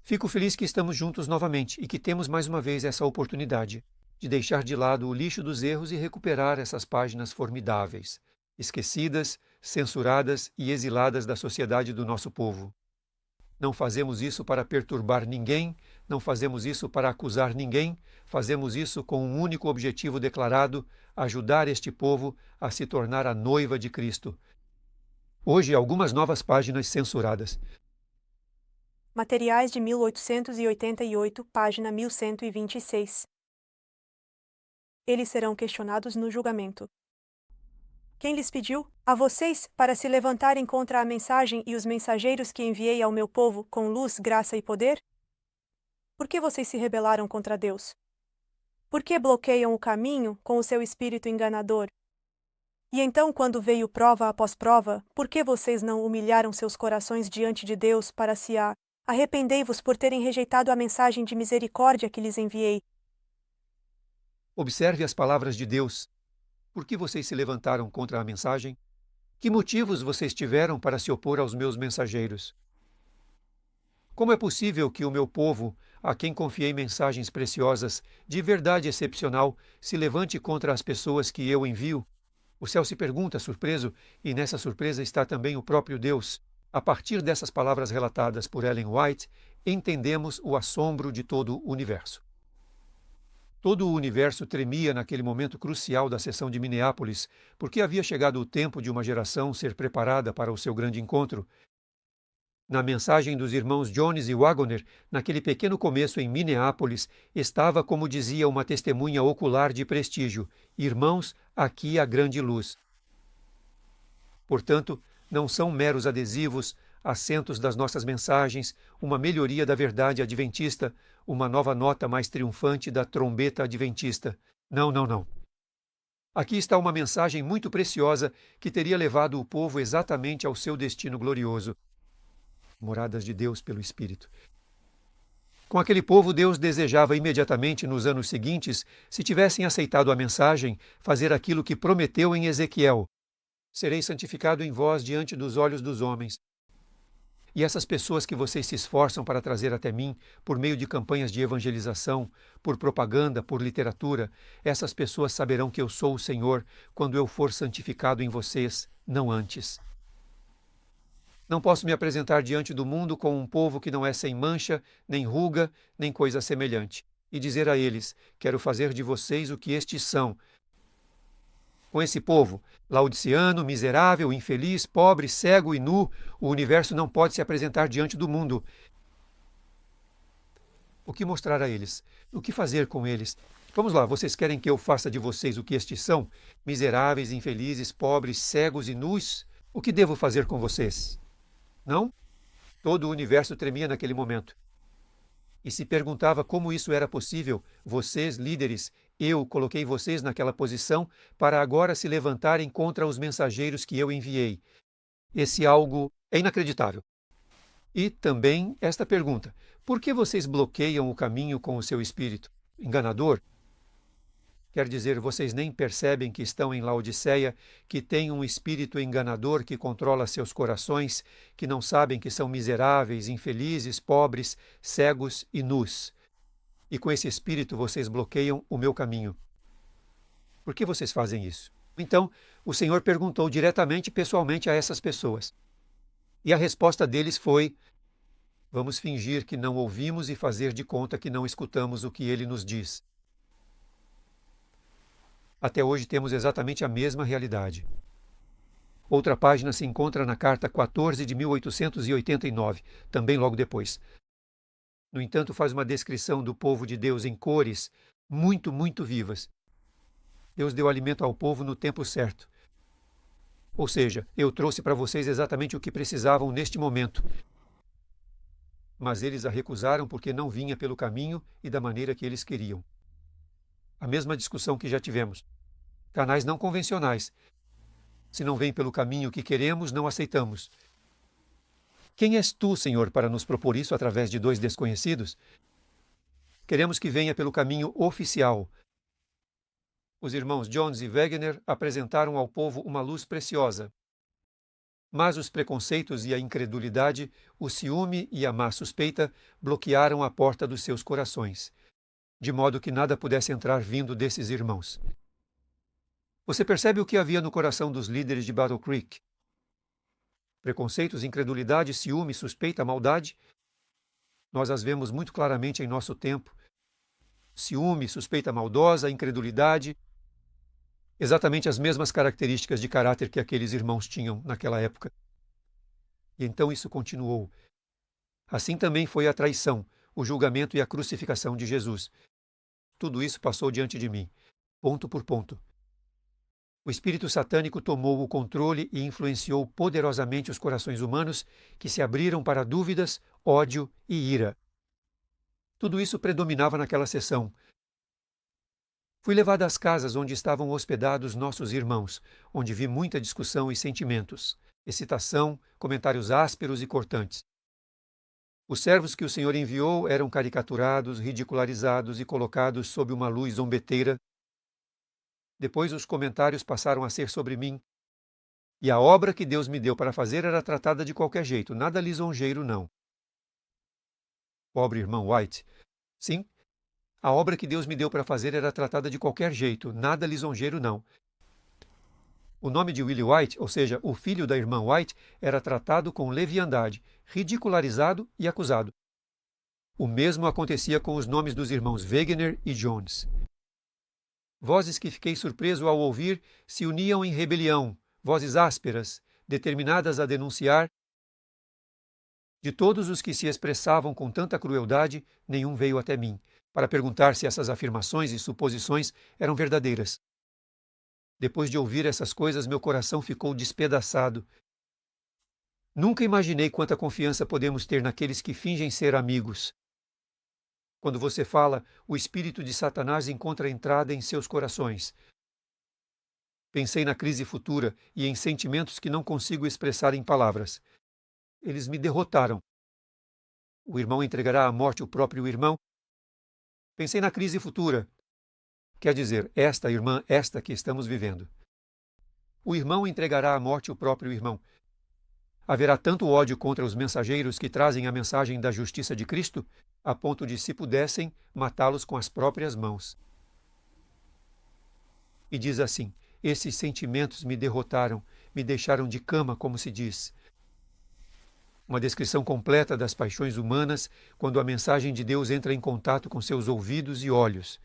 Fico feliz que estamos juntos novamente e que temos mais uma vez essa oportunidade de deixar de lado o lixo dos erros e recuperar essas páginas formidáveis, esquecidas, censuradas e exiladas da sociedade do nosso povo. Não fazemos isso para perturbar ninguém, não fazemos isso para acusar ninguém, fazemos isso com um único objetivo declarado: ajudar este povo a se tornar a noiva de Cristo. Hoje, algumas novas páginas censuradas. Materiais de 1888, página 1126. Eles serão questionados no julgamento. Quem lhes pediu? A vocês, para se levantarem contra a mensagem e os mensageiros que enviei ao meu povo com luz, graça e poder? Por que vocês se rebelaram contra Deus? Por que bloqueiam o caminho com o seu espírito enganador? E então, quando veio prova após prova, por que vocês não humilharam seus corações diante de Deus para se arrependei-vos por terem rejeitado a mensagem de misericórdia que lhes enviei? Observe as palavras de Deus. Por que vocês se levantaram contra a mensagem? Que motivos vocês tiveram para se opor aos meus mensageiros? Como é possível que o meu povo, a quem confiei mensagens preciosas, de verdade excepcional, se levante contra as pessoas que eu envio? O céu se pergunta, surpreso, e nessa surpresa está também o próprio Deus. A partir dessas palavras relatadas por Ellen White, entendemos o assombro de todo o universo. Todo o universo tremia naquele momento crucial da sessão de Minneapolis, porque havia chegado o tempo de uma geração ser preparada para o seu grande encontro. Na mensagem dos irmãos Jones e Wagoner, naquele pequeno começo em Minneapolis, estava, como dizia uma testemunha ocular de prestígio: irmãos, aqui a grande luz. Portanto, não são meros adesivos, assentos das nossas mensagens, uma melhoria da verdade adventista, uma nova nota mais triunfante da trombeta adventista. Não, não, não. Aqui está uma mensagem muito preciosa que teria levado o povo exatamente ao seu destino glorioso. Moradas de Deus pelo Espírito. Com aquele povo, Deus desejava imediatamente, nos anos seguintes, se tivessem aceitado a mensagem, fazer aquilo que prometeu em Ezequiel: serei santificado em vós diante dos olhos dos homens. E essas pessoas que vocês se esforçam para trazer até mim, por meio de campanhas de evangelização, por propaganda, por literatura, essas pessoas saberão que eu sou o Senhor quando eu for santificado em vocês, não antes. Não posso me apresentar diante do mundo com um povo que não é sem mancha, nem ruga, nem coisa semelhante, e dizer a eles: quero fazer de vocês o que estes são. Com esse povo, laodiceano, miserável, infeliz, pobre, cego e nu, o universo não pode se apresentar diante do mundo. O que mostrar a eles? O que fazer com eles? Vamos lá, vocês querem que eu faça de vocês o que estes são? Miseráveis, infelizes, pobres, cegos e nus? O que devo fazer com vocês? Não? Todo o universo tremia naquele momento. E se perguntava como isso era possível. Vocês, líderes, eu coloquei vocês naquela posição para agora se levantarem contra os mensageiros que eu enviei. Esse algo é inacreditável. E também esta pergunta: por que vocês bloqueiam o caminho com o seu espírito? Enganador? Quer dizer, vocês nem percebem que estão em Laodiceia, que têm um espírito enganador que controla seus corações, que não sabem que são miseráveis, infelizes, pobres, cegos e nus. E com esse espírito vocês bloqueiam o meu caminho. Por que vocês fazem isso? Então, o Senhor perguntou diretamente, pessoalmente a essas pessoas. E a resposta deles foi: vamos fingir que não ouvimos e fazer de conta que não escutamos o que ele nos diz. Até hoje temos exatamente a mesma realidade. Outra página se encontra na Carta 14 de 1889, também logo depois. No entanto, faz uma descrição do povo de Deus em cores muito, muito vivas. Deus deu alimento ao povo no tempo certo. Ou seja, eu trouxe para vocês exatamente o que precisavam neste momento. Mas eles a recusaram porque não vinha pelo caminho e da maneira que eles queriam. A mesma discussão que já tivemos. Canais não convencionais. Se não vem pelo caminho que queremos, não aceitamos. Quem és tu, Senhor, para nos propor isso através de dois desconhecidos? Queremos que venha pelo caminho oficial. Os irmãos Jones e Wegener apresentaram ao povo uma luz preciosa. Mas os preconceitos e a incredulidade, o ciúme e a má suspeita bloquearam a porta dos seus corações, de modo que nada pudesse entrar vindo desses irmãos. Você percebe o que havia no coração dos líderes de Battle Creek? Preconceitos, incredulidade, ciúme, suspeita, maldade. Nós as vemos muito claramente em nosso tempo. Ciúme, suspeita maldosa, incredulidade. Exatamente as mesmas características de caráter que aqueles irmãos tinham naquela época. E então isso continuou. Assim também foi a traição, o julgamento e a crucificação de Jesus. Tudo isso passou diante de mim, ponto por ponto. O espírito satânico tomou o controle e influenciou poderosamente os corações humanos, que se abriram para dúvidas, ódio e ira. Tudo isso predominava naquela sessão. Fui levado às casas onde estavam hospedados nossos irmãos, onde vi muita discussão e sentimentos, excitação, comentários ásperos e cortantes. Os servos que o Senhor enviou eram caricaturados, ridicularizados e colocados sob uma luz zombeteira. Depois os comentários passaram a ser sobre mim, e a obra que Deus me deu para fazer era tratada de qualquer jeito, nada lisonjeiro não. Pobre irmão White. Sim, a obra que Deus me deu para fazer era tratada de qualquer jeito, nada lisonjeiro não. O nome de Willie White, ou seja, o filho da irmã White, era tratado com leviandade, ridicularizado e acusado. O mesmo acontecia com os nomes dos irmãos Wegener e Jones. Vozes que fiquei surpreso ao ouvir se uniam em rebelião, vozes ásperas, determinadas a denunciar. De todos os que se expressavam com tanta crueldade, nenhum veio até mim, para perguntar se essas afirmações e suposições eram verdadeiras. Depois de ouvir essas coisas, meu coração ficou despedaçado. Nunca imaginei quanta confiança podemos ter naqueles que fingem ser amigos. Quando você fala, o espírito de Satanás encontra entrada em seus corações. Pensei na crise futura e em sentimentos que não consigo expressar em palavras. Eles me derrotaram. O irmão entregará à morte o próprio irmão? Pensei na crise futura. Quer dizer, esta irmã, esta que estamos vivendo. O irmão entregará à morte o próprio irmão. Haverá tanto ódio contra os mensageiros que trazem a mensagem da justiça de Cristo, a ponto de, se pudessem, matá-los com as próprias mãos. E diz assim: esses sentimentos me derrotaram, me deixaram de cama, como se diz. Uma descrição completa das paixões humanas quando a mensagem de Deus entra em contato com seus ouvidos e olhos.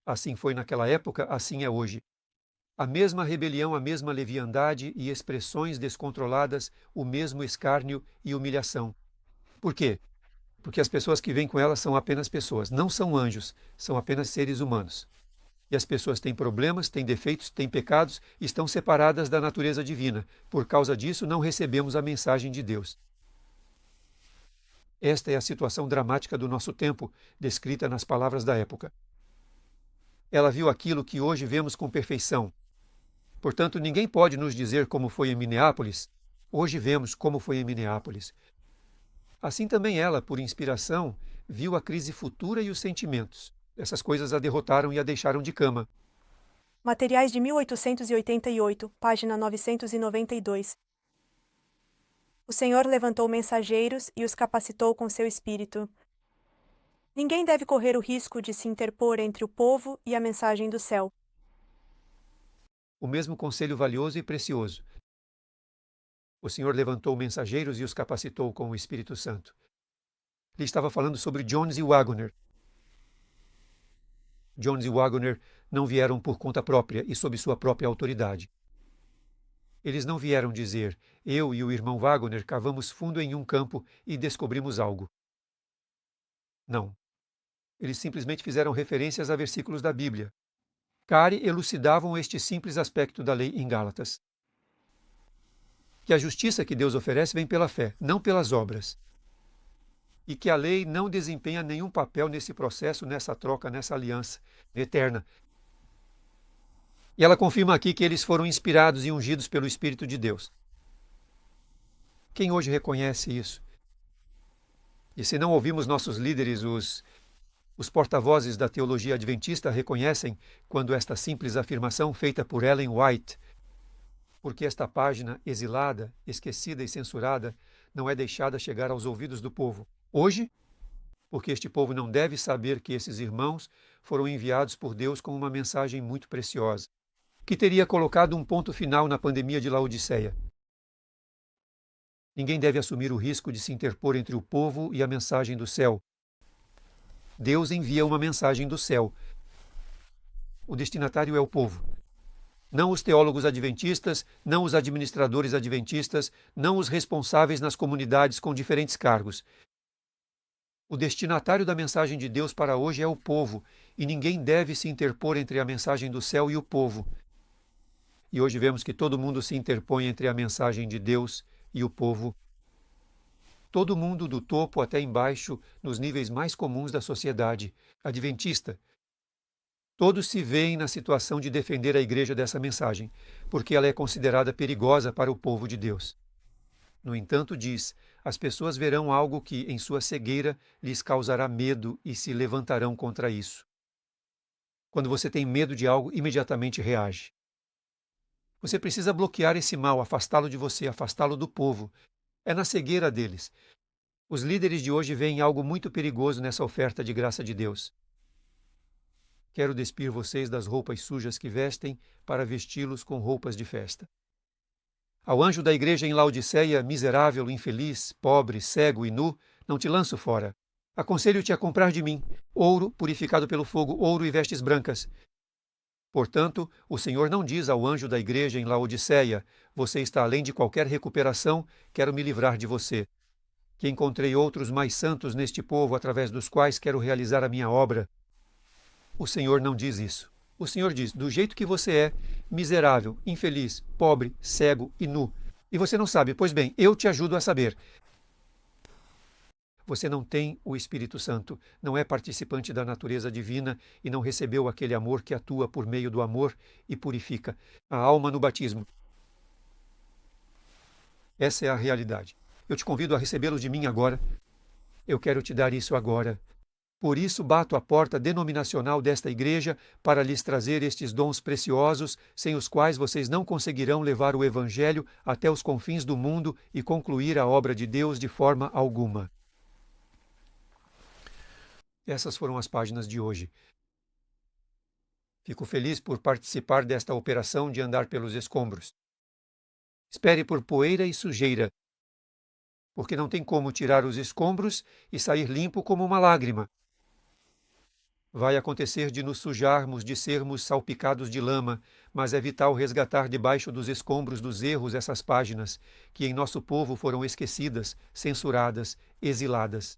Assim foi naquela época, assim é hoje. A mesma rebelião, a mesma leviandade e expressões descontroladas, o mesmo escárnio e humilhação. Por quê? Porque as pessoas que vêm com elas são apenas pessoas, não são anjos, são apenas seres humanos. E as pessoas têm problemas, têm defeitos, têm pecados, estão separadas da natureza divina. Por causa disso, não recebemos a mensagem de Deus. Esta é a situação dramática do nosso tempo, descrita nas palavras da época. Ela viu aquilo que hoje vemos com perfeição. Portanto, ninguém pode nos dizer como foi em Minneapolis. Hoje vemos como foi em Minneapolis. Assim também ela, por inspiração, viu a crise futura e os sentimentos. Essas coisas a derrotaram e a deixaram de cama. Materiais de 1888, página 992. O Senhor levantou mensageiros e os capacitou com seu espírito. Ninguém deve correr o risco de se interpor entre o povo e a mensagem do céu. O mesmo conselho valioso e precioso. O Senhor levantou mensageiros e os capacitou com o Espírito Santo. Ele estava falando sobre Jones e Waggoner. Jones e Waggoner não vieram por conta própria e sob sua própria autoridade. Eles não vieram dizer: eu e o irmão Waggoner cavamos fundo em um campo e descobrimos algo. Não. Eles simplesmente fizeram referências a versículos da Bíblia. Cari elucidavam este simples aspecto da lei em Gálatas. Que a justiça que Deus oferece vem pela fé, não pelas obras. E que a lei não desempenha nenhum papel nesse processo, nessa troca, nessa aliança eterna. E ela confirma aqui que eles foram inspirados e ungidos pelo Espírito de Deus. Quem hoje reconhece isso? E se não ouvimos nossos líderes, os porta-vozes da teologia adventista reconhecem quando esta simples afirmação feita por Ellen White, porque esta página exilada, esquecida e censurada não é deixada chegar aos ouvidos do povo. Hoje, porque este povo não deve saber que esses irmãos foram enviados por Deus com uma mensagem muito preciosa, que teria colocado um ponto final na pandemia de Laodiceia. Ninguém deve assumir o risco de se interpor entre o povo e a mensagem do céu. Deus envia uma mensagem do céu. O destinatário é o povo. Não os teólogos adventistas, não os administradores adventistas, não os responsáveis nas comunidades com diferentes cargos. O destinatário da mensagem de Deus para hoje é o povo, e ninguém deve se interpor entre a mensagem do céu e o povo. E hoje vemos que todo mundo se interpõe entre a mensagem de Deus e o povo. Todo mundo, do topo até embaixo, nos níveis mais comuns da sociedade adventista. Todos se veem na situação de defender a igreja dessa mensagem, porque ela é considerada perigosa para o povo de Deus. No entanto, diz, as pessoas verão algo que, em sua cegueira, lhes causará medo e se levantarão contra isso. Quando você tem medo de algo, imediatamente reage. Você precisa bloquear esse mal, afastá-lo de você, afastá-lo do povo. É na cegueira deles. Os líderes de hoje veem algo muito perigoso nessa oferta de graça de Deus. Quero despir vocês das roupas sujas que vestem para vesti-los com roupas de festa. Ao anjo da igreja em Laodiceia, miserável, infeliz, pobre, cego e nu, não te lanço fora. Aconselho-te a comprar de mim ouro purificado pelo fogo, ouro e vestes brancas. Portanto, o Senhor não diz ao anjo da igreja em Laodiceia, você está além de qualquer recuperação, quero me livrar de você. Que encontrei outros mais santos neste povo, através dos quais quero realizar a minha obra. O Senhor não diz isso. O Senhor diz, do jeito que você é, miserável, infeliz, pobre, cego e nu. E você não sabe, pois bem, eu te ajudo a saber. Você não tem o Espírito Santo, não é participante da natureza divina e não recebeu aquele amor que atua por meio do amor e purifica a alma no batismo. Essa é a realidade. Eu te convido a recebê-lo de mim agora. Eu quero te dar isso agora. Por isso bato a porta denominacional desta igreja para lhes trazer estes dons preciosos, sem os quais vocês não conseguirão levar o Evangelho até os confins do mundo e concluir a obra de Deus de forma alguma. Essas foram as páginas de hoje. Fico feliz por participar desta operação de andar pelos escombros. Espere por poeira e sujeira, porque não tem como tirar os escombros e sair limpo como uma lágrima. Vai acontecer de nos sujarmos, de sermos salpicados de lama, mas é vital resgatar debaixo dos escombros dos erros essas páginas, que em nosso povo foram esquecidas, censuradas, exiladas.